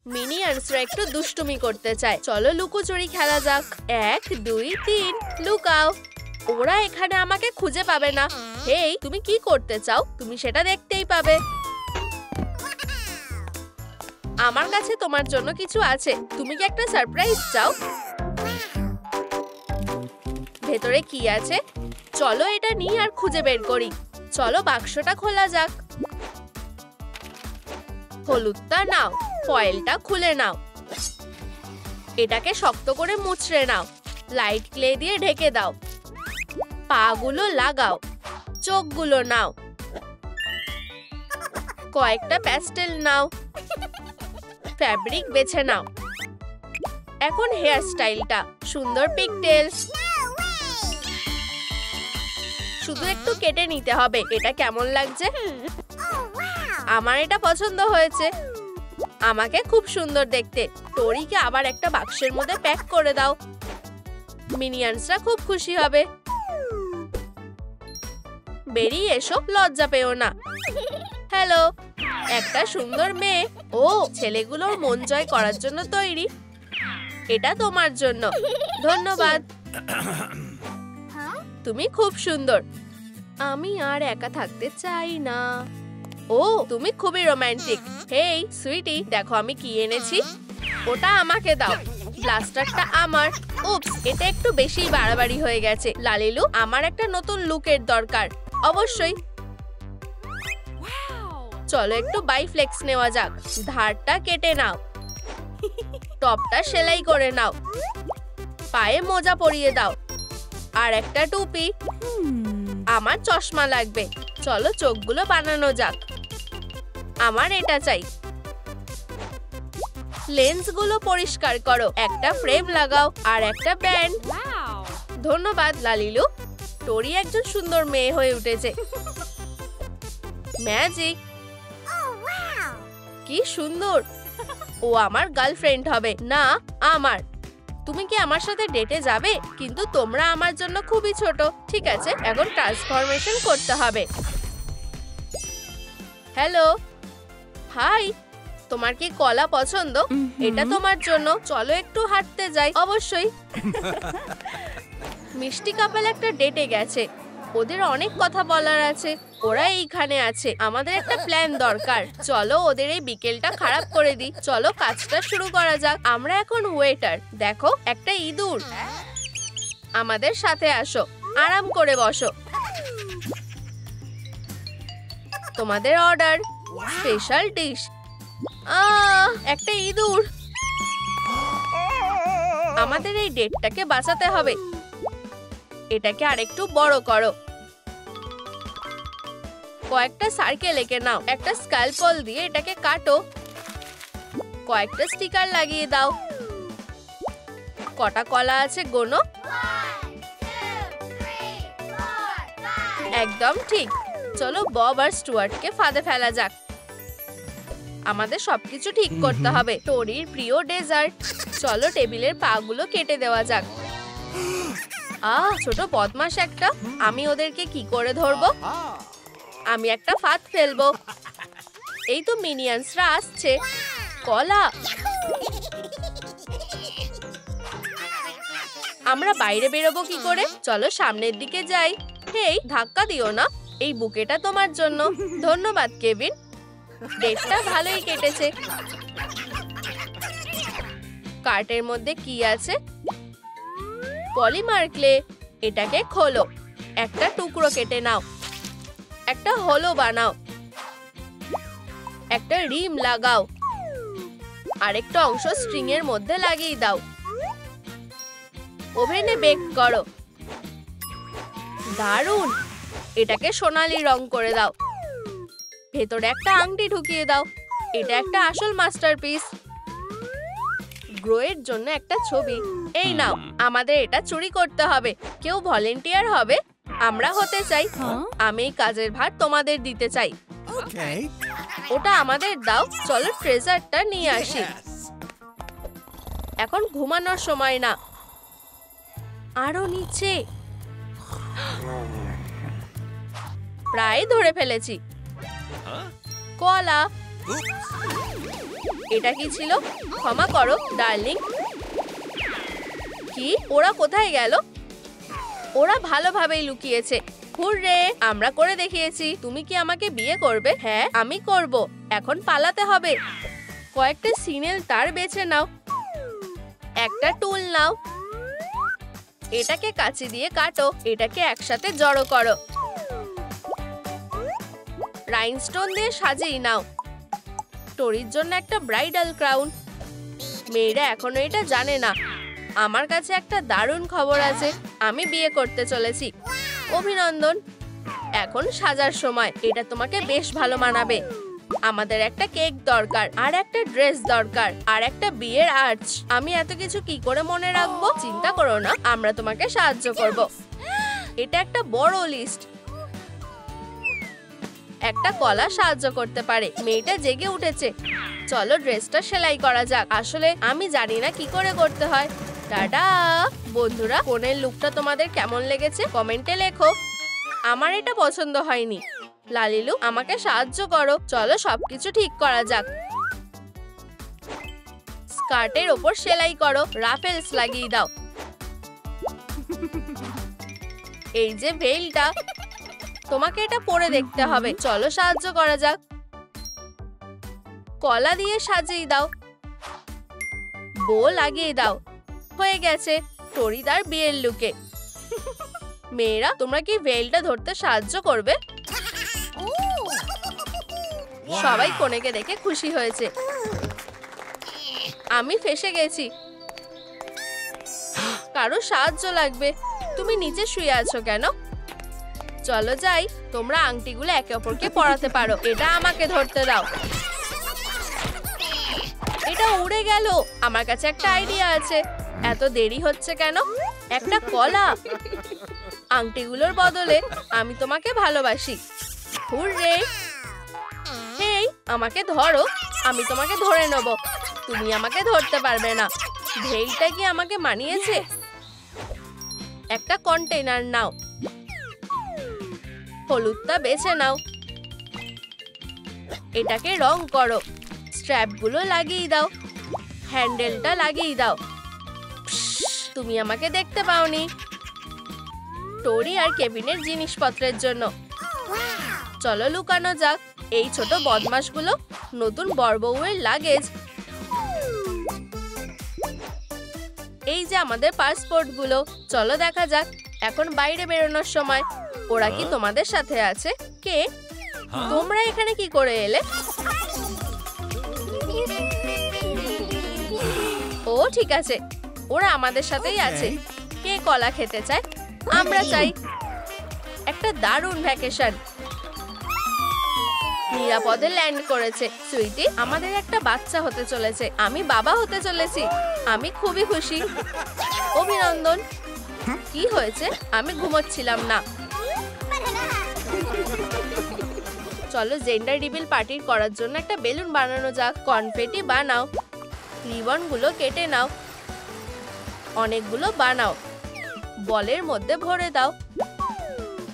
মিনিয়ন্সরা একটু দুষ্টুমি করতে চায়। চলো লুকোচুরি খেলা যাক। 1 2 3 লুকাও। ওরা এখানে আমাকে খুঁজে পাবে না। হেই, তুমি কি করতে চাও? তুমি সেটা দেখতেই পাবে। আমার কাছে তোমার জন্য কিছু আছে। তুমি কি একটা সারপ্রাইজ চাও? ভেতরে কি আছে? চলো এটা নিয়ে আর খুঁজে বের করি। চলো বাক্সটা খোলা যাক। হলুদটা নাও, ফয়েলটা খুলে নাও। এটাকে শক্ত করে মুছড়ে নাও। লাইট ক্লে দিয়ে ঢেকে দাও। পাগুলো লাগাও। চোখগুলো নাও। কয়েকটা প্যাস্টেল নাও। ফ্যাব্রিক বেছে নাও। এখন হেয়ার স্টাইলটা সুন্দর পিগটেলস। শুধু একটু কেটে নিতে হবে। এটা কেমন লাগছে? আমার এটা পছন্দ হয়েছে। আমাকে খুব সুন্দর দেখতে। টোরিকে আবার একটা বাক্সের মধ্যে প্যাক করে দাও। মিনিয়ন্সরা খুব খুশি হবে। বেরিয়ে এসো, লজ্জা পেও না। হ্যালো, একটা সুন্দর মেয়ে। ও, ছেলেগুলোর মন জয় করার জন্য তৈরি। এটা তোমার জন্য। ধন্যবাদ। তুমি খুব সুন্দর। আমি আর একা থাকতে চাই না। ও, তুমি খুবই রোমান্টিক। হেই সুইটি, দেখো আমি কি এনেছি। ওটা আমাকে দাও। ব্লাস্টারটা আমার। উপস, এটা একটু বেশি বাড়াবাড়ি হয়ে গেছে। লালিলু, আমার একটা নতুন লুকের দরকার। অবশ্যই। চলো একটু বাইফ্লেক্স নেওয়া যাক। ধারটা কেটে নাও। টপটা সেলাই করে নাও। পায়ে মোজা পরিয়ে দাও। আর একটা টুপি। আমার চশমা লাগবে। চলো চোখগুলো বানানো যাক। আমার এটা চাই। লেন্সগুলো পরিষ্কার করো। একটা ফ্রেম লাগাও আর একটা ব্যান্ড। ধন্যবাদ লালিলু। টোরি একজন সুন্দর মেয়ে হয়ে উঠেছে। ম্যাজিক, কি সুন্দর। ও আমার গার্লফ্রেন্ড হবে। না, আমার। তুমি কি আমার সাথে ডেটে যাবে? কিন্তু তোমরা আমার জন্য খুবই ছোট। ঠিক আছে, এখন ট্রান্সফরমেশন করতে হবে। Hello, hi. তোমার কি কলা পছন্দ? এটা তোমার জন্য। চলো একটু হাঁটতে যাই। অবশ্যই। মিষ্টি কাপল একটা ডেটে গেছে। ওদের অনেক কথা বলার আছে। ওরা এইখানে আছে। আমাদের একটা প্ল্যান দরকার। চলো ওদের এই বিকেলটা খারাপ করে দিই। চলো কাজটা শুরু করা যাক। আমরা এখন ওয়েটার। দেখো, একটা ইঁদুর। আমাদের সাথে আসো। আরাম করে বসো। তোমাদের অর্ডার। Special dish. একটা ইঁদুর। আমাদের এই ডেটটাকে বাঁচাতে হবে। এটাকে আরেকটু বড় করো। কয়েকটা সার্কেল এঁকে নাও। একটা স্ক্যালপল দিয়ে এটাকে কাটো। কয়েকটা স্টিকার লাগিয়ে দাও। কটা কলা আছে গোনো। একদম ঠিক। চলো বব আর স্টুয়ার্টকে ফাঁদে ফেলা যাক। আমাদের সবকিছু ঠিক করতে হবে। টোরির প্রিয় ডেজার্ট। চলো টেবিলের পাগুলো কেটে দেওয়া যাক। ছোট বদমাশ একটা। আমি ওদেরকে কি করে ধরবো? আমি একটা ফাঁদ ফেলবো। এই তো মিনিয়ন্সরা আসছে। কলা। আমরা বাইরে বেরোবো কি করে? চলো সামনের দিকে যাই। হেই, ধাক্কা দিও না। এই বুকেটা তোমার জন্য। ধন্যবাদ কেভিন। ডেটটা ভালোই কেটেছে। কার্টের মধ্যে কি আছে? Polymer clay. এটাকে খোলো। একটা টুকরো কেটে নাও। একটা হলো বানাও। একটা রিম লাগাও। আরেকটা অংশ স্ট্রিং এর মধ্যে লাগিয়ে দাও। ওভেনে বেক করো। দারুণ। এটাকে সোনালী রং করে দাও। ভেতরে একটা আংটি ঢুকিয়ে দাও। এটা একটা আসল মাস্টারপিস। গ্রোয়ের জন্য একটা ছবি। এই নাও, আমাদের এটা চুরি করতে হবে। কেউ ভলেন্টিয়ার হবে? আমরা হতে চাই। আমি এই কাজের ভার তোমাদের দিতে চাই। ওটা আমাদের দাও। চলো ট্রেজারটা নিয়ে আসি। এখন ঘুমানোর সময় না। আরো নিচে। প্রায় ধরে ফেলেছি। কলা। এটা কি ছিল? ক্ষমা করো ডার্লিং। কি? ওরা কোথায় গেল? ওরা ভালোভাবেই লুকিয়েছে। হুররে, আমরা করে দেখিয়েছি। তুমি কি আমাকে বিয়ে করবে? হ্যাঁ, আমি করব। এখন পালাতে হবে। কয়েকটা সিনেল তার বেছে নাও। একটা টুল নাও। এটাকে কাঁচি দিয়ে কাটো। এটাকে একসাথে জড়ো করো। রাইনস্টোন দিয়ে সাজিয়ে নাও। টোরির জন্য একটা ব্রাইডাল ক্রাউন। মেয়েরা এখনো এটা জানে না। আমার কাছে একটা দারুণ খবর আছে। আমি বিয়ে করতে চলেছি। অভিনন্দন। এখন সাজার সময়। এটা তোমাকে বেশ ভালো মানাবে। আমাদের একটা কেক দরকার, আর একটা ড্রেস দরকার, আর একটা বিয়ের আর্চ। আমি এত কিছু কি করে মনে রাখবো? চিন্তা করো না, আমরা তোমাকে সাহায্য করব। এটা একটা বড় লিস্ট। একটা কলা সাহায্য করতে পারে। মেয়েটা জেগে উঠেছে। চলো ড্রেসটা সেলাই করা যাক। আসলে আমি জানি না কি করে করতে হয়। টাটা বন্ধুরা, কোনের লুকটা তোমাদের কেমন লেগেছে কমেন্টে লেখো। আমার এটা পছন্দ হয়নি। লালিলু, আমাকে সাহায্য করো। চলো সবকিছু ঠিক করা যাক। স্কার্টের ওপর সেলাই করো। রাফেলস লাগিয়ে দাও। এই যে ভেলটা, তোমাকে এটা পরে দেখতে হবে। চলো সাহায্য করা যাক। কলা দিয়ে সাজিয়ে দাও। বো লাগিয়ে দাও। হয়ে গেছে টোরি তার বিয়ের লুকে। মেয়েরা, তোমরা কি ভেলটা ধরতে সাহায্য করবে? সবাই কনেকে দেখে খুশি হয়েছে। আমি ফেঁসে গেছি। কারো সাহায্য লাগবে। তুমি নিচে শুয়ে আছো কেন? চলো যাই। তোমরা আংটিগুলো একে অপরকে পরাতে পারো। এটা আমাকে ধরতে দাও। এটা উড়ে গেল। আমার কাছে একটা আইডিয়া আছে। এত দেরি হচ্ছে কেন? একটা কলা। আংটিগুলোর বদলে আমি তোমাকে ভালোবাসি। হুররে! হেই, আমাকে ধরো। আমি তোমাকে ধরে নেব। তুমি আমাকে ধরতে পারবে না। ভেলটা কি আমাকে মানিয়েছে? একটা কন্টেইনার নাও। হলুদটা বেছে নাও। এটাকে রং করো। স্ট্র্যাপগুলো লাগিয়ে দাও। হ্যান্ডেলটা লাগিয়ে দাও। তুমি আমাকে দেখতে পাওনি। টোরি আর কেবিনের জিনিসপত্রের জন্য। চলো লুকানো যাক। এই ছোট বদমাশগুলো নতুন বরবউয়ের লাগেজ। এই যে আমাদের পাসপোর্টগুলো। চলো দেখা যাক। এখন বাইরে বেরোনোর সময়। ওরা কি তোমাদের সাথে আছে? কে? তোমরা এখানে কি করে এলে? ও ঠিক আছে, ওরা আমাদের সাথেই আছে। কে কলা খেতে চায়? আমরা চাই। একটা দারুণ ভ্যাকেশন। নিরাপদে ল্যান্ড করেছে। সুইটি, আমাদের একটা বাচ্চা হতে চলেছে। আমি বাবা হতে চলেছি। আমি খুবই খুশি। অভিনন্দন। কি হয়েছে? আমি ঘুমোচ্ছিলাম না। চলো জেন্ডার রিভিল পার্টি করার জন্য একটা বেলুন বানানো যাক। কনফেটি বানাও। রিবনগুলো কেটে নাও। অনেকগুলো বানাও। বলের মধ্যে ভরে দাও।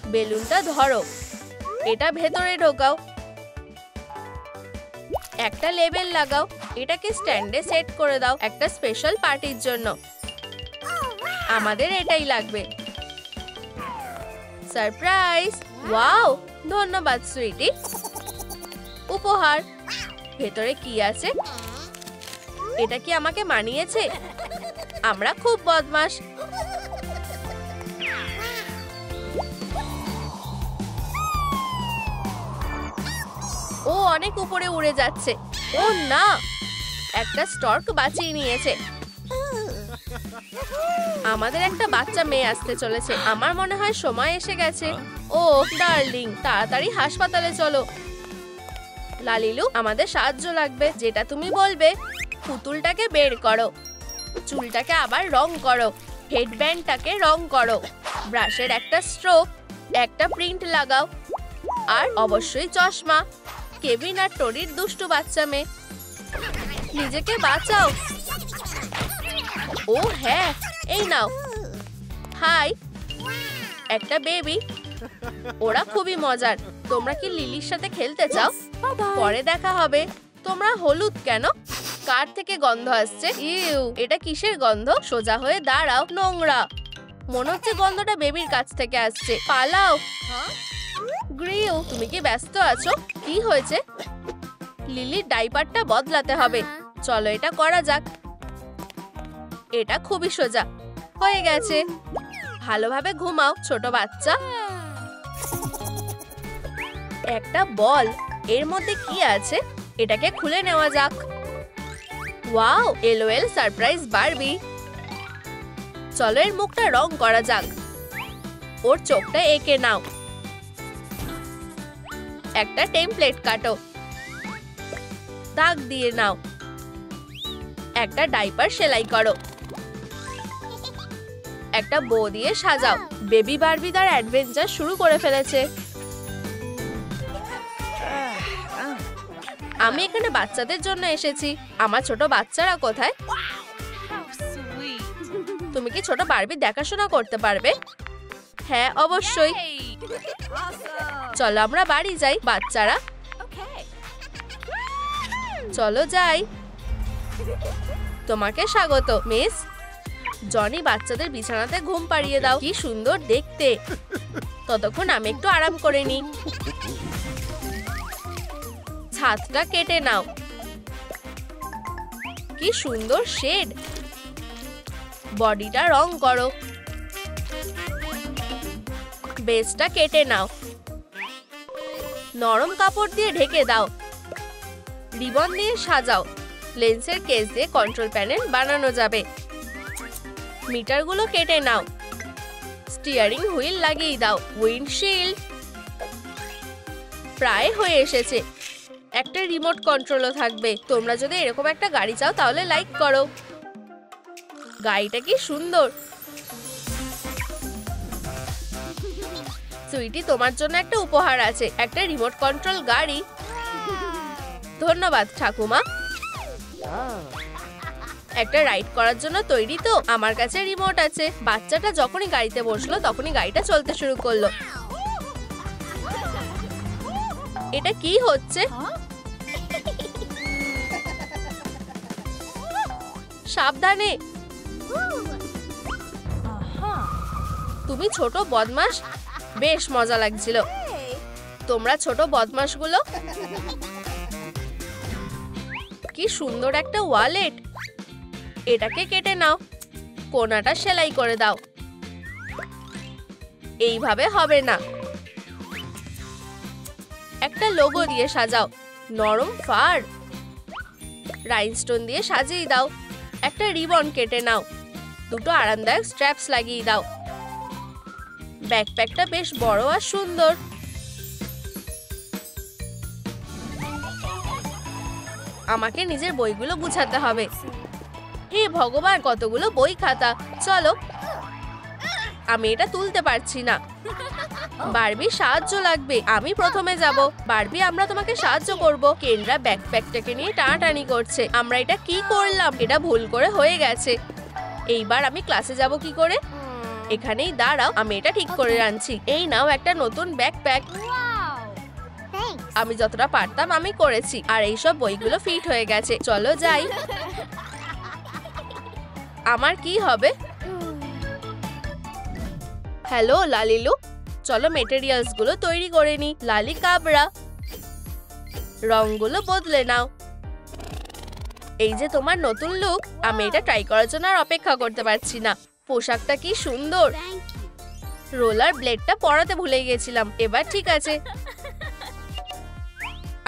বেলুনটা ধরো। এটা ভেতরে ঢোকাও। একটা লেবেল লাগাও। এটাকে স্ট্যান্ডে সেট করে দাও একটা স্পেশাল পার্টির জন্য। আমাদের এটাই লাগবে। সারপ্রাইজ! ওয়াও, ধন্যবাদ সুইটি। উপহার। ভেতরে কি আছে? এটা কি আমাকে মানিয়েছে? আমরা খুব বদমাশ। ও অনেক উপরে উড়ে যাচ্ছে। ও না, একটা স্টর্ক বাঁচিয়ে নিয়েছে। আমাদের একটা বাচ্চা মেয়ে আসতে চলেছে। আমার মনে হয় সময় এসে গেছে। ও ডার্লিং, তাড়াতাড়ি হাসপাতালে চলো। লালিলু, আমাদের সাহায্য লাগবে। যেটা তুমি বলবে। পুতুলটাকে বের করো। চুলটাকে আবার রং করো। হেডব্যান্ডটাকে রং করো। ব্রাশের একটা স্ট্রোক। একটা প্রিন্ট লাগাও। আর অবশ্যই চশমা। কেভিন আর টোরির দুষ্টু বাচ্চা মেয়ে। নিজেকে বাঁচাও। ও হ্যাঁ, এই নাও। হাই, একটা বেবি। ওরা খুবই মজার। তোমরা কি লিলির সাথে খেলতে চাও? পরে দেখা হবে। তোমরা হলুদ কেন? কার থেকে গন্ধ আসছে? ইউ, এটা কিসের গন্ধ? সোজা হয়ে দাঁড়াও, নোংরা। মনে হচ্ছে গন্ধটা বেবির কাছ থেকে আসছে। পালাও। গ্রিউ, তুমি কি ব্যস্ত আছো? কি হয়েছে? লিলির ডাইপারটা বদলাতে হবে। চলো এটা করা যাক। এটা খুবই সোজা হয়ে গেছে। ভালোভাবে ঘুমাও ছোট বাচ্চা। একটা বল, এর মধ্যে কি আছে? এটাকে খুলে নেওয়া যাক। Wow, LOL surprise Barbie. চলো এর মুখটা রং করা যাক। ওর চোখটা এঁকে নাও। একটা টেমপ্লেট কাটো, দাগ দিয়ে নাও। একটা ডাইপার সেলাই করো। একটা বো দিয়ে সাজাও। বেবি বারবি তার অ্যাডভেঞ্চার শুরু করে ফেলেছে। আমি এখানে বাচ্চাদের জন্য এসেছি। আমার ছোট বাচ্চারা কোথায়? তুমি কি ছোট বারবি দেখাশোনা করতে পারবে? হ্যাঁ, অবশ্যই। চলো আমরা বাড়ি যাই বাচ্চারা। চলো যাই। তোমাকে স্বাগত মিস। জনি, বাচ্চাদের বিছানাতে ঘুম পাড়িয়ে দাও। কি সুন্দর দেখতে। ততক্ষণ আমি একটু আরাম করে নিই। ছাদটা কেটে নাও। কি সুন্দর শেড। বডিটা রং করো। বেসটা কেটে নাও। নরম কাপড় দিয়ে ঢেকে দাও। রিবন দিয়ে সাজাও। লেন্সের কেস দিয়ে কন্ট্রোল প্যানেল বানানো যাবে। মিটারগুলো কেটে নাও। স্টিয়ারিং হুইল লাগিয়ে দাও। উইন্ডশিল্ড প্রায় হয়ে এসেছে। একটা রিমোট কন্ট্রোলও থাকবে। তোমরা যদি এরকম একটা গাড়ি চাও তাহলে লাইক করো। গাড়িটা কি সুন্দর। সুইটি, তোমার জন্য একটা উপহার আছে। একটা রিমোট কন্ট্রোল গাড়ি। ধন্যবাদ ঠাকুমা। একটা রাইড করার জন্য তৈরি তো? আমার কাছে রিমোট আছে। বাচ্চাটা যখনই গাড়িতে বসলো তখনই গাড়িটা চলতে শুরু করলো। এটা কি হচ্ছে? সাবধানে। তুমি ছোট বদমাশ। বেশ মজা লাগছিল। তোমরা ছোট বদমাশগুলো। কি সুন্দর একটা ওয়ালেট। এটাকে কেটে নাও। কোনাটা সেলাই করে দাও। এইভাবে হবে না। একটা লোগো দিয়ে সাজাও। নরম ফার। রাইনস্টোন দিয়ে সাজিয়ে দাও। একটা রিবন কেটে নাও। দুটো আরামদায়ক স্ট্র্যাপস লাগিয়ে দাও। ব্যাকপ্যাকটা বেশ বড় আর সুন্দর। আমাকে নিজের বইগুলো গুছাতে হবে। হে ভগবান, কতগুলো বই খাতা। চলো। আমি এটা তুলতে পারছি না। বারবি, সাহায্য লাগবে। আমি প্রথমে যাব। বারবি, আমরা তোমাকে সাহায্য করব। কেনরা ব্যাকপ্যাকটাকে নিয়ে টানাটানি করছে। আমরা এটা কি করলাম? এটা ভুল করে হয়ে গেছে। এইবার আমি ক্লাসে যাব কি করে? এখানেই দাঁড়াও, আমি এটা ঠিক করে আনছি। এই নাও একটা নতুন ব্যাকপ্যাক। আমি যতটা পারতাম আমি করেছি। আর এইসব বইগুলো ফিট হয়ে গেছে। চলো যাই। আমার কি হবে? হ্যালো লালিলু, চলো মেটেরিয়ালস গুলো তৈরি করে নি। লালি কাবরা, রংগুলো বদলে নাও। এই যে তোমার নতুন লুক। আমি এটা ট্রাই করার জন্য আর অপেক্ষা করতে পারছি না। পোশাকটা কি সুন্দর। রোলার ব্লেডটা পরাতে ভুলে গেছিলাম। এবার ঠিক আছে।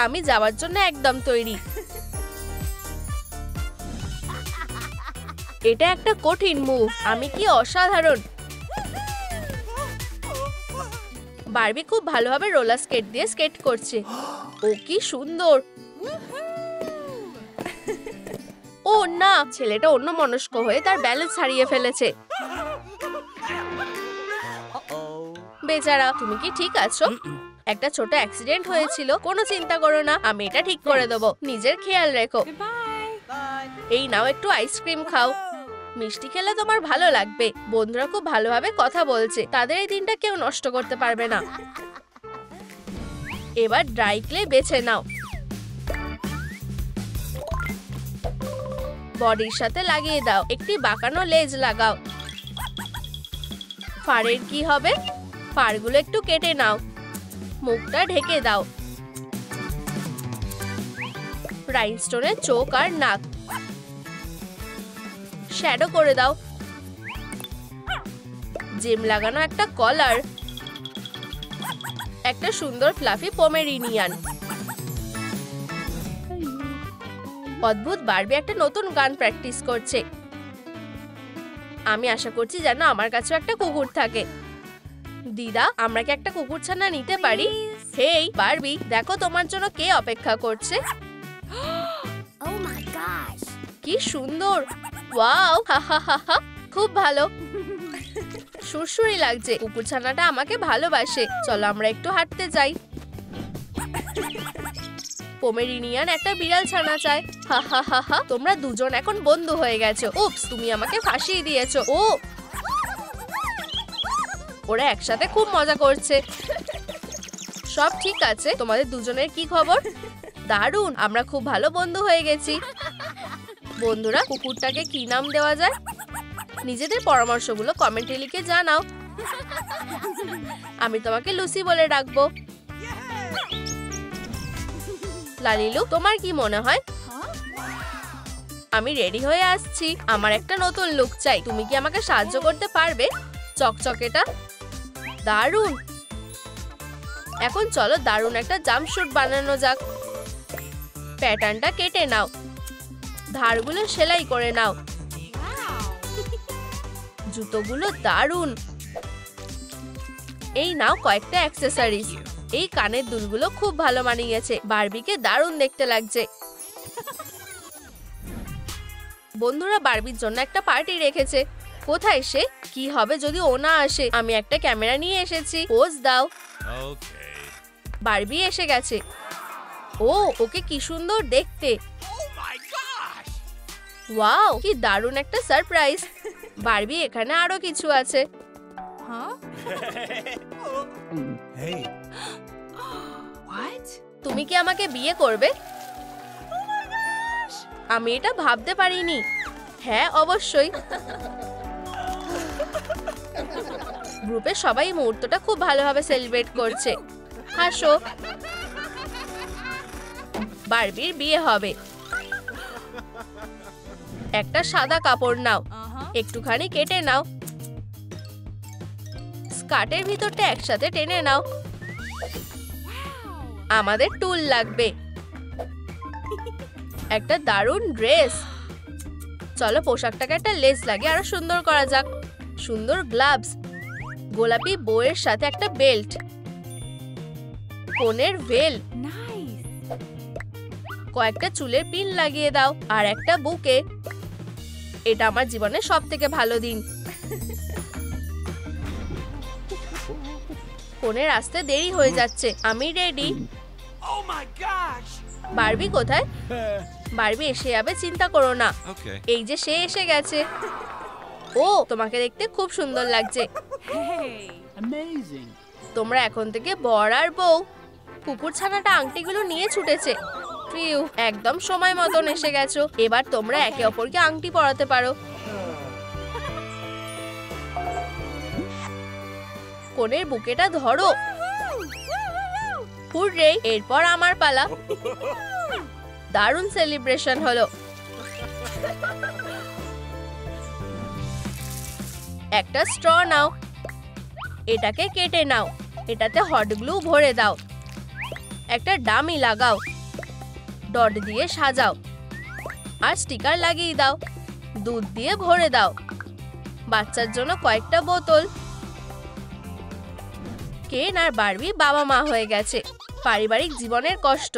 আমি যাওয়ার জন্য একদম তৈরি। এটা একটা কঠিন মুভ। আমি কি অসাধারণ। বারবি খুব ভালোভাবে রোলার স্কেট দিয়ে স্কেট করছে। ও কি সুন্দর। ও না, ছেলেটা অন্যমনস্ক হয়ে তার ব্যালেন্স হারিয়ে ফেলেছে। বেচারা, তুমি কি ঠিক আছো? একটা ছোট অ্যাক্সিডেন্ট হয়েছিল। কোনো চিন্তা করো না, আমি এটা ঠিক করে দেবো। নিজের খেয়াল রেখো। এই নাও একটু আইসক্রিম খাও। মিষ্টি খেলে তোমার ভালো লাগবে। বন্ধুরা খুব ভালোভাবে কথা বলছে। তাদের এই দিনটা কেউ নষ্ট করতে পারবে না। এবার ড্রাই ক্লে বেছে নাও। বডির সাথে লাগিয়ে দাও। একটি বাঁকানো লেজ লাগাও। ফারের কি হবে? ফারগুলো একটু কেটে নাও। মুখটা ঢেকে দাও। রাইনস্টোনের চোখ আর নাক শ্যাডো করে দাও। জেম লাগানো একটা কলার। একটা সুন্দর ফ্লাফি পমেরিনিয়ান। অদ্ভুত বারবি একটা নতুন গান প্র্যাকটিস করছে। আমি আশা করছি যেন আমার কাছেও একটা কুকুর থাকে। দিদা, আমরা কি একটা কুকুর ছানা নিতে পারি? হেই বারবি, দেখো তোমার জন্য কে অপেক্ষা করছে। কি সুন্দর! ওয়াও, হা, খুব ভালো। সুরসুরি লাগছে। কুকুর ছানাটা আমাকে ভালোবাসে। চলো আমরা একটু হাঁটতে যাই। পমেরিনিয়ান একটা বিড়াল ছানা চায়। হা, তোমরা দুজন এখন বন্ধু হয়ে গেছো। উপস, তুমি আমাকে ফাঁসিয়ে দিয়েছো। ওরা একসাথে খুব মজা করছে। সব ঠিক আছে? তোমাদের দুজনের কি খবর? দারুণ, আমরা খুব ভালো বন্ধু হয়ে গেছি। বন্ধুরা, কুকুরটাকে কি নাম দেওয়া যায়? নিজেদের পরামর্শগুলো কমেন্টে লিখে জানাও। আমি তোমাকে লুসি বলে ডাকবো। লালিলু, তোমার কি মনে হয়? আমি রেডি হয়ে আসছি। আমার একটা নতুন লুক চাই। তুমি কি আমাকে সাহায্য করতে পারবে? চকচকেটা দারুণ। এখন চলো দারুণ একটা জাম্পস্যুট বানানো যাক। প্যাটার্নটা কেটে নাও। ধারগুলো সেলাই করে নাও। জুতোগুলো দারুণ। এই নাও কয়েকটা অ্যাক্সেসরিজ। এই কানের দুলগুলো খুব ভালো মানিয়েছে। বারবিকে দারুণ দেখতে লাগছে। বন্ধুরা বারবির জন্য একটা পার্টি রেখেছে। কোথায় সে? কি হবে যদি ও না আসে? আমি একটা ক্যামেরা নিয়ে এসেছি। পোজ দাও। বারবি এসে গেছে। ওকে কি সুন্দর দেখতে। ওয়াও, কি দারুণ একটা সারপ্রাইজ। বারবি, এখানে আরো কিছু আছে। তুমি কি আমাকে বিয়ে করবে? আমি এটা ভাবতে পারিনি। হ্যাঁ, অবশ্যই। গ্রুপে সবাই মুহূর্তটা খুব ভালোভাবে সেলিব্রেট করছে। হাসো। বারবির বিয়ে হবে। একটা সাদা কাপড় নাও। একটুখানি কেটে নাও। স্কার্টের ভিতরটা একসাথে টেনে নাও। আমাদের টুল লাগবে। একটা দারুণ ড্রেস। চলো পোশাকটাকে একটা লেস লাগিয়ে আরো সুন্দর করা যাক। সুন্দর গ্লাভস। গোলাপি বউয়ের সাথে একটা বেল্ট। কোনের ভেল। কয়েকটা চুলের পিন লাগিয়ে দাও। আর একটা বুকে। এটা আমার জীবনের সবথেকে ভালো দিন। কোনের আসতে দেরি হয়ে যাচ্ছে। আমি রেডি। বারবি কোথায়? বারবি এসে যাবে, চিন্তা করো না। এই যে সে এসে গেছে। তোমাকে দেখতে খুব সুন্দর লাগছে। তোমরা এখন থেকে বর আর বউ। কুকুর ছানাটা আংটিগুলো নিয়ে ছুটেছে। একদম সময় মতন এসে গেছো। এবার তোমরা একে অপরকে আংটি পরাতে পারো। কোনের বুকেটা ধরো। হুররে, এরপর আমার পালা। দারুণ সেলিব্রেশন হলো। একটা স্ট্র নাও। এটাকে কেটে নাও। এটাতে হট গ্লু ভরে দাও। একটা ডামি লাগাও। ডট দিয়ে সাজাও। আর স্টিকার লাগিয়ে দাও। দুধ দিয়ে ভরে দাও। বাচ্চার জন্য কয়েকটা বোতল। কেন আর বারবি বাবা মা হয়ে গেছে। পারিবারিক জীবনের কষ্ট।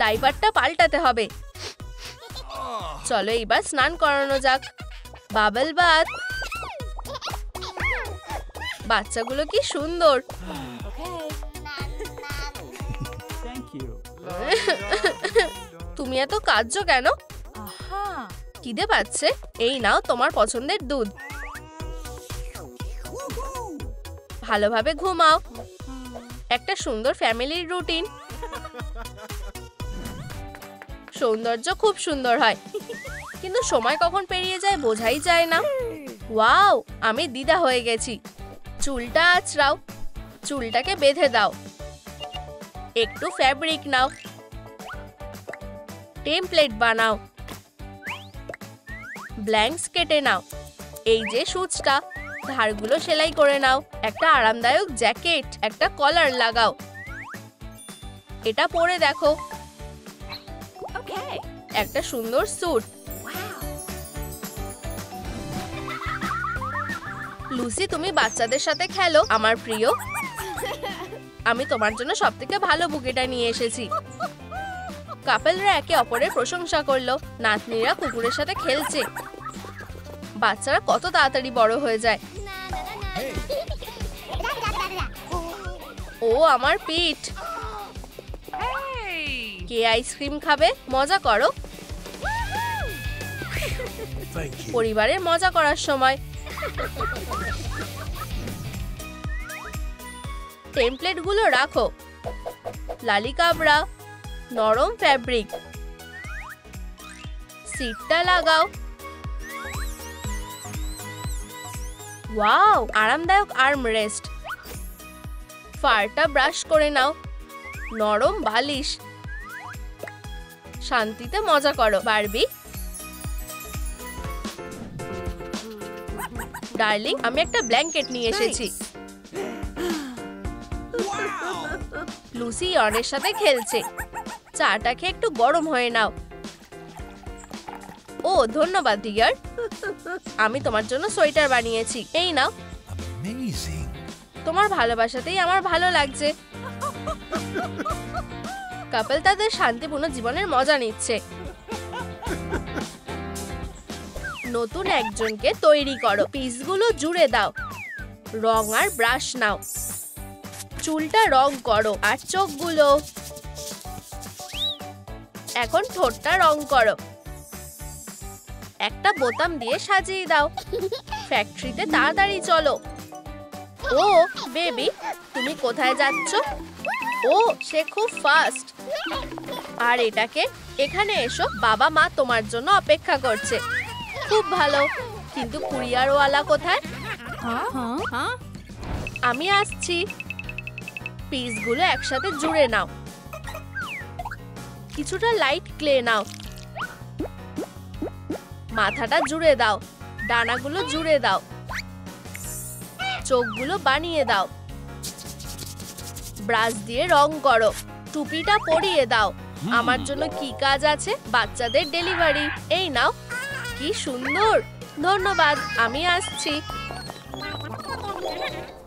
ডাইপারটা পাল্টাতে হবে। চলো এবার স্নান করানো যাক। Bubble bath. বাচ্চাগুলো কি সুন্দর। তুমি এত কাঁদছো কেন? খিদে পাচ্ছে? এই নাও তোমার পছন্দের দুধ। ভালোভাবে ঘুমাও। একটা সুন্দর ফ্যামিলির রুটিন। সৌন্দর্য খুব সুন্দর হয়। কিন্তু সময় কখন পেরিয়ে যায় বোঝাই যায় না। ওয়াও, আমি দ্বিধা হয়ে গেছি। চুলটা আঁচড়াও, চুলটাকে বেঁধে দাও। একটু ফ্যাব্রিক নাও, টেমপ্লেট বানাও, ব্ল্যাঙ্কস কেটে নাও। এই যে সূচটা, ধারগুলো সেলাই করে নাও। একটা আরামদায়ক জ্যাকেট, একটা কলার লাগাও। এটা পরে দেখো, একটা সুন্দর স্যুট। লুসি, তুমি বাচ্চাদের সাথে খেলো আমার প্রিয়। আমি তোমার জন্য সবথেকে ভালো বুকেটা নিয়ে এসেছি। কাপলরা একে অপরের প্রশংসা করলো। নাতনিরা কুকুরের সাথে খেলছে। বাচ্চারা কত তাড়াতাড়ি বড় হয়ে যায়। ও আমার পিঠ। কে আইসক্রিম খাবে? মজা করো। পরিবারের মজা করার সময়। টেমপ্লেট গুলো রাখো। লালি কাবড়া, নরম ফ্যাব্রিক। সিটটা লাগাও। ওয়াও, আরামদায়ক আর্ম রেস্ট। ফারটা ব্রাশ করে নাও। নরম বালিশ। শান্তিতে মজা করো বারবি। ডার্লিং, আমি একটা ব্ল্যাঙ্কেট নিয়ে এসেছি। লুসি ইয়নের সাথে খেলছে। চাটা খেয়ে একটু গরম হয়ে নাও। ও ধন্যবাদ ডিয়ার, আমি তোমার জন্য সোয়েটার বানিয়েছি। এই নাও। তোমার ভালোবাসাতেই আমার ভালো লাগছে। কাপল তাদের শান্তিপূর্ণ জীবনের মজা নিচ্ছে। নতুন একজনকে তৈরি করো। পিসগুলো জুড়ে দাও। রং আর ব্রাশ নাও। চুলটা রং করো আর চোখগুলো। এখন ঠোঁটটা রং করো। একটা বোতাম দিয়ে সাজিয়ে দাও। ফ্যাক্টরিতে তাড়াতাড়ি চলো। ও বেবি, তুমি কোথায় যাচ্ছ? ও সে খুব ফাস্ট। আর এটাকে এখানে এসো, বাবা মা তোমার জন্য অপেক্ষা করছে। খুব ভালো, কিন্তু কুরিয়ারওয়ালা কোথায়? আমি আসছি। পিসগুলো একসাথে জুড়ে নাও। কিছুটা লাইট ক্লে নাও। মাথাটা জুড়ে দাও। ডানাগুলো জুড়ে দাও। চোখগুলো বানিয়ে দাও। ব্রাশ দিয়ে রং করো। টুপিটা পরিয়ে দাও। আমার জন্য কি কাজ আছে? বাচ্চাদের ডেলিভারি। এই নাও। কি সুন্দর, ধন্যবাদ, আমি আসছি।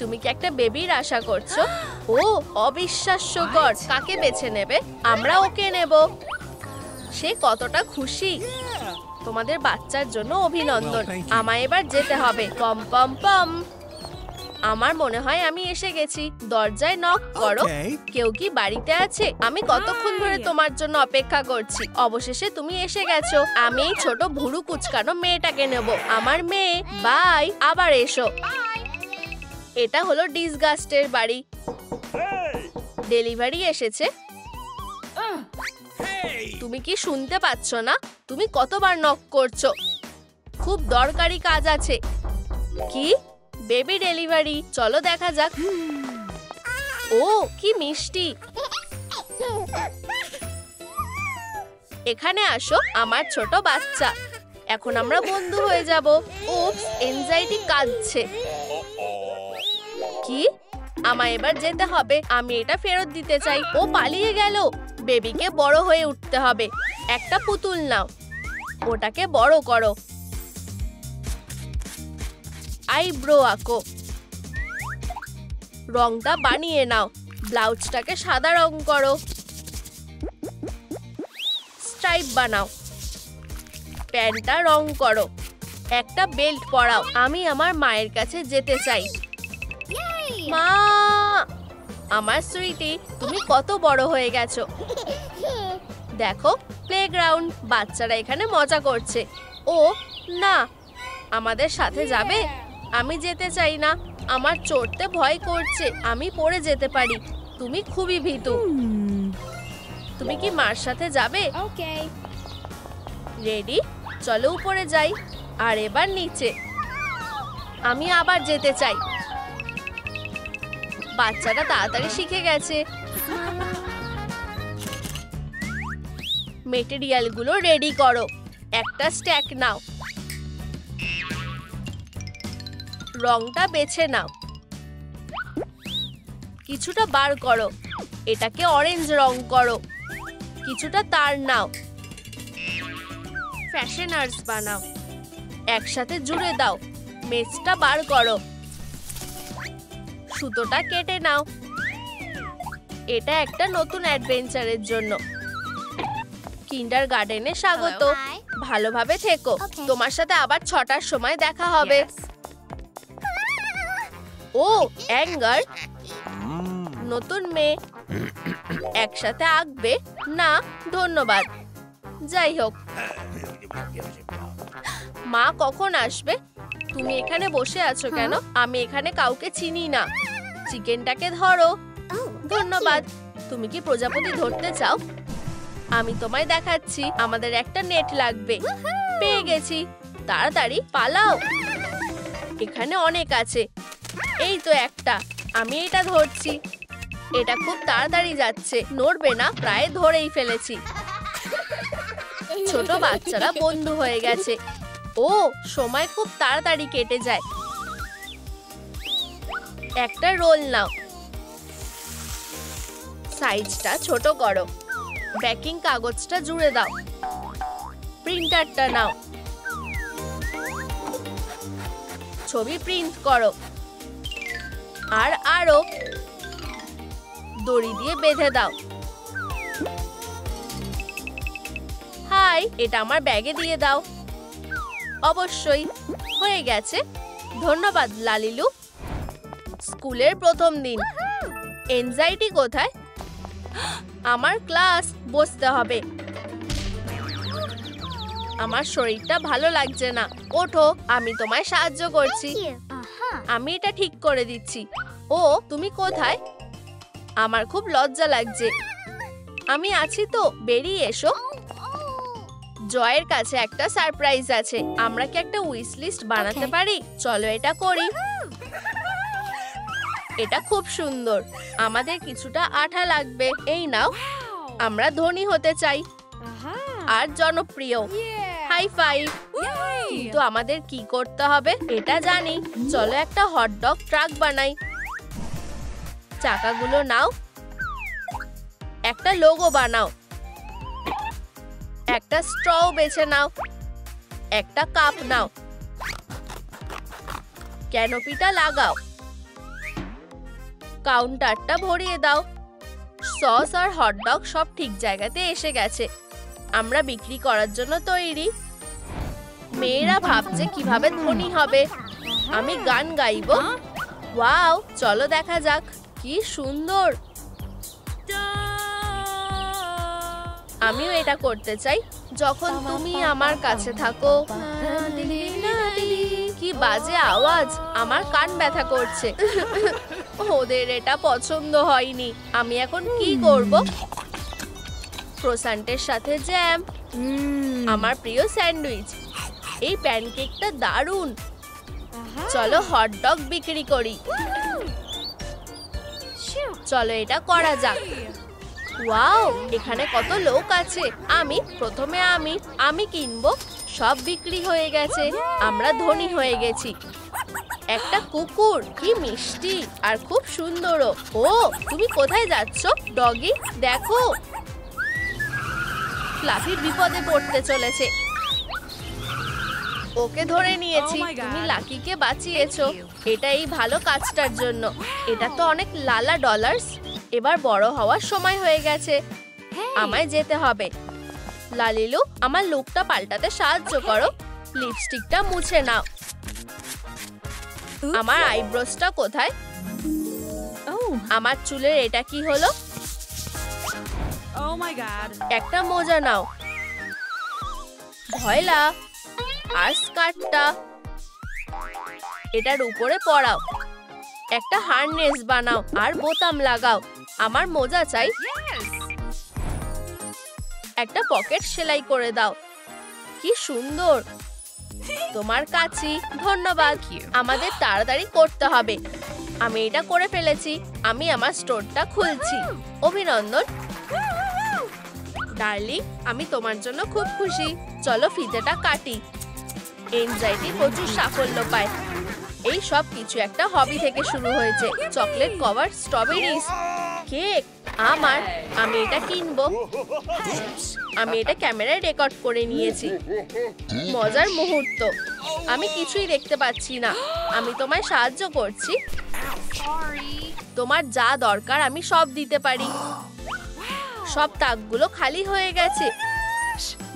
তুমি কি একটা বেবির আশা করছো? ও অবিশ্বাস্যকর। কাকে বেছে নেবে? আমরা ওকে নেব। সে কতটা খুশি। তোমাদের বাচ্চার জন্য অভিনন্দন। আমায় এবার যেতে হবে। পম পম পম। আমার মনে হয় আমি এসে গেছি। দরজায় নক করো। কেউ কি বাড়িতে আছে? আমি কতক্ষণ ধরে তোমার জন্য অপেক্ষা করছি। অবশেষে তুমি এসে গেছো। আমি এই ছোট ভুরু কুচকানো মেয়েটাকে নেব। আমার মেয়ে। বাই, আবার এসো। এটা হলো ডিসগাস্টের বাড়ি। ডেলিভারি এসেছে। তুমি কি শুনতে পাচ্ছ না? তুমি কতবার নক করছো? খুব দরকারি কাজ আছে। কি? Baby delivery. চলো দেখা যাক। ও কি মিষ্টি। এখানে আসো আমার ছোট বাচ্চা। এখন আমরা বন্ধু হয়ে যাব। উপস, এনজাইটি কাঁদছে। কি? আমায় এবার যেতে হবে। আমি এটা ফেরত দিতে চাই। ও পালিয়ে গেল। বেবিকে বড় হয়ে উঠতে হবে। একটা পুতুল নাও। ওটাকে বড় করো। আইব্রো আঁকো। রংটা বানিয়ে নাও। ব্লাউজটাকে সাদা রং করো। স্ট্রাইপ বানাও। প্যান্টটা রং করো। একটা বেল্ট পরাও। আমি আমার মায়ের কাছে যেতে চাই। মা, আমার সুইটি, তুমি কত বড় হয়ে গেছো। দেখো, প্লেগ্রাউন্ড। বাচ্চারা এখানে মজা করছে। ও না, আমাদের সাথে যাবে? আমি যেতে চাই না। আমার চড়তে ভয় করছে। আমি পড়ে যেতে পারি। তুমি খুবই ভীতু। তুমি কি মার সাথে যাবে? রেডি? চলো উপরে যাই, আর এবার নিচে। আমি আবার যেতে চাই। বাচ্চাটা তাড়াতাড়ি শিখে গেছে। মেটেরিয়ালগুলো রেডি করো। একটা স্ট্যাক নাও, রংটা বেছে নাও, কিছুটা বার করো, এটাকে অরেঞ্জ রং করো, কিছুটা তার নাও, ফ্যাশনার্স বানাও, একসাথে জুড়ে দাও, মেচটা বার করো, সুতোটা কেটে নাও। এটা একটা নতুন অ্যাডভেঞ্চারের জন্য। কিন্ডারগার্টেনে স্বাগত। ভালোভাবে থেকো। তোমার সাথে আবার 6টার সময় দেখা হবে। ও অ্যাঙ্গার, নতুন মেয়ে, একসাথে আঁকবে? না ধন্যবাদ। যাই হোক, মা কখন আসবে? তুমি এখানে বসে আছো কেন? আমি এখানে কাউকে চিনি না। চিকেনটাকে ধরো। ধন্যবাদ। তুমি কি প্রজাপতি ধরতে চাও? আমি তোমায় দেখাচ্ছি। আমাদের একটা নেট লাগবে। পেয়ে গেছি। তাড়াতাড়ি পালাও। এখানে অনেক আছে। এই তো একটা। আমি এটা ধরছি। এটা খুব তাড়াতাড়ি যাচ্ছে। নড়বে না, প্রায় ধরেই ফেলেছি। ছোট বাচ্চারা বন্ধু হয়ে গেছে। ও, সময় খুব তাড়াতাড়ি কেটে যায়। একটা রোল নাও, সাইজটা ছোট করো, ব্যাকিং কাগজটা জুড়ে দাও, প্রিন্টারটা নাও, ছবি প্রিন্ট করো, আর আরো দড়ি দিয়ে বেঁধে দাও। হাই, এটা আমার ব্যাগে দিয়ে দাও। অবশ্যই হয়ে গেছে। ধন্যবাদ লালিলু। স্কুলের প্রথম দিন। এনজাইটি কোথায়? আমার ক্লাস, বসতে হবে। আমার শরীরটা ভালো লাগছে না। ওঠো, আমি তোমায় সাহায্য করছি। আমি এটা ঠিক করে দিচ্ছি। ও, তুমি কোথায়? আমার খুব লজ্জা লাগছে। আমি আছি তো, বেরিয়ে এসো। জয়ের কাছে একটা সারপ্রাইজ আছে। আমরা কি একটা উইশ লিস্ট বানাতে পারি? চলো এটা করি। এটা খুব সুন্দর। আমাদের কিছুটা আঠা লাগবে। এই নাও। আমরা ধনী হতে চাই আর জনপ্রিয়। High five. কিন্তু আমাদের কি করতে হবে এটা জানি। চলো একটা হটডগ ট্রাক বানাই। চাকাগুলো নাও, একটা লোগো বানাও, একটা স্ট্র বেছে নাও, একটা কাপ নাও, ক্যানোপিটা লাগাও, কাউন্টারটা ভরিয়ে দাও। সস আর হটডগ সব ঠিক জায়গাতে এসে গেছে। আমরা বিক্রি করার জন্য তৈরি। মেয়েরা ভাবছে কিভাবে ধনী হবে। আমি গান গাইবো। ওয়াও, চলো দেখা যাক। কি সুন্দর। আমিও এটা করতে চাই। যখন তুমি আমার কাছে থাকো। কি বাজে আওয়াজ, আমার কান ব্যথা করছে। ওদের এটা পছন্দ হয়নি। আমি এখন কি করব? ক্রোসান্টের সাথে জ্যাম, আমার প্রিয় স্যান্ডউইচ। এই প্যানকেকটা দারুণ। চলো হটডগ বিক্রি করি। চলো এটা করা যাক। ওয়াও, এখানে কত লোক আছে। প্রথমে আমি কিনবো। সব বিক্রি হয়ে গেছে। আমরা ধনী হয়ে গেছি। একটা কুকুর, কি মিষ্টি আর খুব সুন্দরও। ও, তুমি কোথায় যাচ্ছ ডগি? দেখো, ফ্লাফি বিপদে পড়তে চলেছে। ওকে ধরে নিয়েছি। তুমি লাকিকে বাঁচিয়েছো। এটা এই ভালো কাজটার জন্য। এটা তো অনেক লালা ডলার্স। এবার বড় হওয়ার সময় হয়ে গেছে। আমায় যেতে হবে। লালিলু, আমার লুকটা পাল্টাতে সাহায্য করো। লিপস্টিকটা মুছে নাও। আমার আইব্রোসটা কোথায়? আমার চুলের এটা কি হলো? একটা মোজা নাও, ভয়লা আর স্কার্টটা এটার উপরে পরাও। একটা হার্নেস বানাও আর বোতাম লাগাও। আমার মোজা চাই। একটা পকেট সেলাই করে দাও। কি সুন্দর। তোমার কাছে ধন্যবাদ। আমাদের তাড়াতাড়ি করতে হবে। আমি এটা করে ফেলেছি। আমি আমার স্টোরটা খুলছি। অভিনন্দন ডার্লিং, আমি তোমার জন্য খুব খুশি। চলো ফিতেটা কাটি। এনজাইটি প্রচুর সাফল্য পায়। এই সব কিছু একটা হবি থেকে শুরু হয়েছে। চকলেট কভার স্ট্রবেরিজ কেক আমার। আমি এটা কিনবো। আমি এটা ক্যামেরায় রেকর্ড করে নিয়েছি। মজার মুহূর্ত। আমি কিছুই দেখতে পাচ্ছি না। আমি তোমায় সাহায্য করছি। তোমার যা দরকার আমি সব দিতে পারি। সব তাকগুলো খালি হয়ে গেছে।